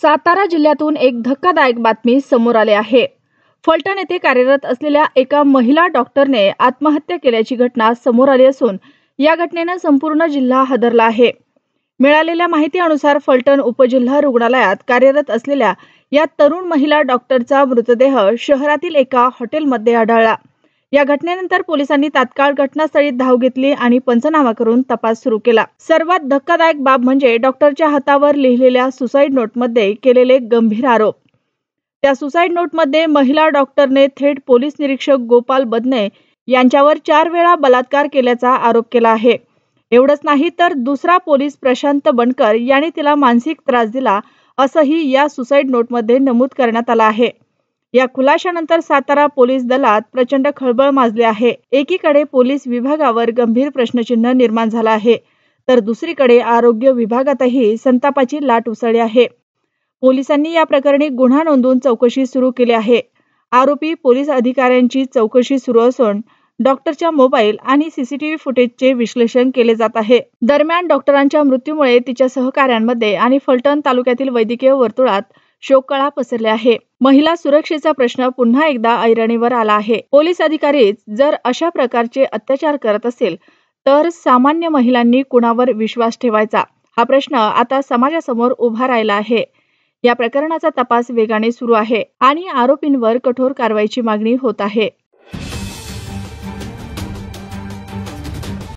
सातारा जिल्ह्यातून एक धक्कादायक बातमी समोर आली आहे। फलटण येथे कार्यरत असलेल्या एका महिला डॉक्टरने आत्महत्या केल्याची घटना समोर आली असून या घटनेने संपूर्ण जिल्हा हादरला आहे। मिळालेल्या माहितीनुसार फलटण उपजिल्हा रुग्णालयात कार्यरत असलेल्या या तरुण महिला डॉक्टरचा मृतदेह शहरातील एका हॉटेलमध्ये आढळला। या घटनेनंतर पोलिसांनी तात्काळ घटनास्थळी धाव घेतली आणि पंचनामा करून तपास सुरू केला। सर्वात धक्कादायक बाब म्हणजे डॉक्टरच्या हातावर लिहिलेल्या सुसाईड नोटमध्ये केलेले गंभीर आरोप। त्या सुसाईड नोटमध्ये महिला डॉक्टरने थेट पोलीस निरीक्षक गोपाल बदने यांच्यावर 4 वेळा बलात्कार केल्याचा आरोप केला आहे। एवढंच नाही तर दुसरा पोलीस प्रशांत बनकर यांनी तिला मानसिक त्रास दिला असंही या सुसाईड नोटमध्ये नमूद करण्यात आलं आहे। या खुलाशानंतर सातारा पोलीस दलात प्रचंड खळबळ माजली आहे। एकीकडे पोलीस विभागावर गंभीर प्रश्नचिन्ह निर्माण झाला आहे, तर दुसरीकडे आरोग्य विभागातही संतापाची लाट उसळली आहे। पोलिसांनी या प्रकरणी गुन्हा नोंदवून चौकशी सुरू केली आहे। आरोपी पोलीस अधिकाऱ्यांची चौकशी सुरू असून डॉक्टरच्या मोबाईल आणि सीसीटीव्ही फुटेजचे विश्लेषण केले जात आहे। दरम्यान डॉक्टरांच्या मृत्यूमुळे तिच्या सहकाऱ्यांमध्ये आणि फलटण तालुक्यातील वैद्यकीय वर्तुळात शोककळा पसरली आहे। महिला सुरक्षेचा प्रश्न पुन्हा एकदा ऐरणीवर आला आहे। पोलीस अधिकारीच जर अशा प्रकारचे अत्याचार करत असेल तर सामान्य महिलांनी कुणावर विश्वास ठेवायचा, हा प्रश्न आता समाजासमोर उभा राहिला आहे। या प्रकरणाचा तपास वेगाने सुरू आहे आणि आरोपींवर कठोर कारवाईची मागणी होत आहे।